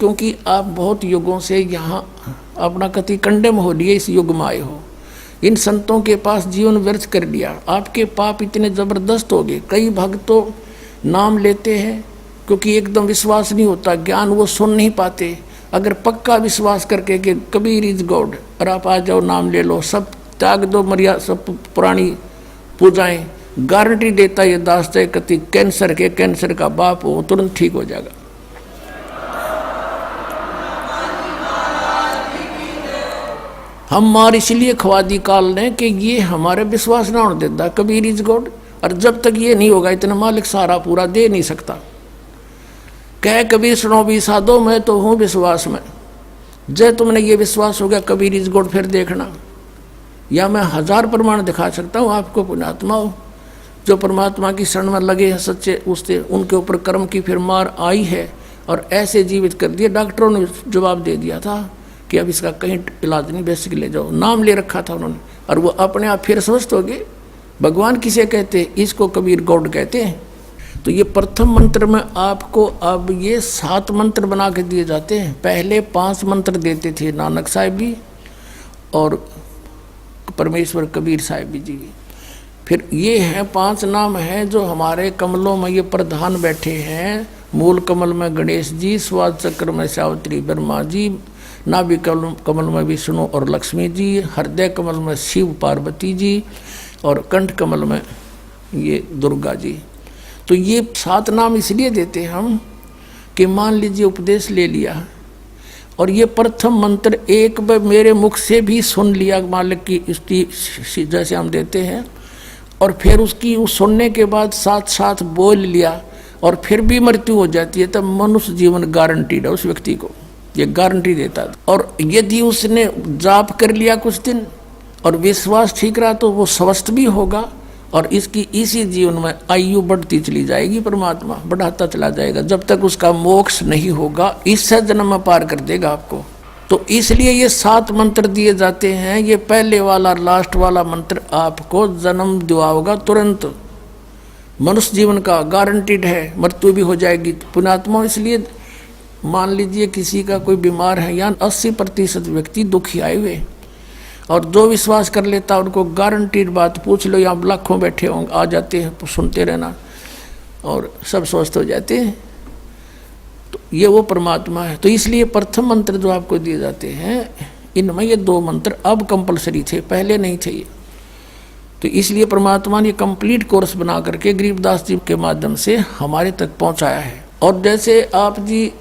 क्योंकि आप बहुत युगों से यहाँ अपना कति कंडेम हो लिए, इस युग में आए हो, इन संतों के पास जीवन व्यर्थ कर लिया, आपके पाप इतने जबरदस्त हो गए। कई भक्त तो नाम लेते हैं क्योंकि एकदम विश्वास नहीं होता, ज्ञान वो सुन नहीं पाते। अगर पक्का विश्वास करके कि कबीर इज गॉड और आप आ जाओ, नाम ले लो, सब त्याग दो, मर्यादा सब पुरानी पूजाएं, गारंटी देता ये दास है कति कैंसर के कैंसर का बाप हो तुरंत ठीक हो जाएगा। हम मार इसलिए खवा दी काल ने कि ये हमारे विश्वास ना होने देता कबीर इज गॉड, और जब तक ये नहीं होगा इतना मालिक सारा पूरा दे नहीं सकता। कह कबीर सुनो भी साधो, मैं तो हूँ विश्वास में। जब तुमने ये विश्वास हो गया कबीर इज गॉड, फिर देखना, या मैं 1000 प्रमाण दिखा सकता हूँ आपको। पुण्यात्मा हो जो परमात्मा की शरण में लगे हैं सच्चे, उससे उनके ऊपर कर्म की फिर मार आई है और ऐसे जीवित कर दिए। डॉक्टरों ने जवाब दे दिया था कि अब इसका कहीं इलाज नहीं, बेसिक ले जाओ, नाम ले रखा था उन्होंने, और वो अपने आप फिर स्वस्थ हो गए। भगवान किसे कहते हैं? इसको कबीर गॉड कहते हैं। तो ये प्रथम मंत्र में आपको अब ये 7 मंत्र बना के दिए जाते हैं। पहले 5 मंत्र देते थे नानक साहिब जी और परमेश्वर कबीर साहिब जी। फिर ये है 5 नाम हैं जो हमारे कमलों में ये प्रधान बैठे हैं। मूल कमल में गणेश जी, स्वाद चक्र में सावित्री ब्रह्मा जी, नाभि कमल में विष्णु और लक्ष्मी जी, हृदय कमल में शिव पार्वती जी और कंठ कमल में ये दुर्गा जी। तो ये 7 नाम इसलिए देते हम कि मान लीजिए उपदेश ले लिया और ये प्रथम मंत्र एक बार मेरे मुख से भी सुन लिया मालिक की स्तुति जैसे हम देते हैं, और फिर उसकी उस सुनने के बाद साथ साथ बोल लिया और फिर भी मृत्यु हो जाती है, तब मनुष्य जीवन गारंटीड है उस व्यक्ति को, ये गारंटी देता है। और यदि उसने जाप कर लिया कुछ दिन और विश्वास ठीक रहा तो वो स्वस्थ भी होगा और इसकी इसी जीवन में आयु बढ़ती चली जाएगी, परमात्मा बढ़ाता चला जाएगा जब तक उसका मोक्ष नहीं होगा, इससे जन्म में पार कर देगा आपको। तो इसलिए ये 7 मंत्र दिए जाते हैं। ये पहले वाला लास्ट वाला मंत्र आपको जन्म दिलाएगा तुरंत, मनुष्य जीवन का गारंटीड है, मृत्यु भी हो जाएगी। पुण्यात्मा इसलिए मान लीजिए किसी का कोई बीमार है, या 80% व्यक्ति दुखी आए हुए, और जो विश्वास कर लेता उनको गारंटीड बात पूछ लो, यहाँ लाखों बैठे होंगे, आ जाते हैं, सुनते रहना और सब स्वस्थ हो जाते हैं। तो ये वो परमात्मा है। तो इसलिए प्रथम मंत्र जो आपको दिए जाते हैं इनमें ये 2 मंत्र अब कंपलसरी थे, पहले नहीं थे ये। तो इसलिए परमात्मा ने कंप्लीट कोर्स बना करके गरीबदास जी के माध्यम से हमारे तक पहुंचाया है। और जैसे आप जी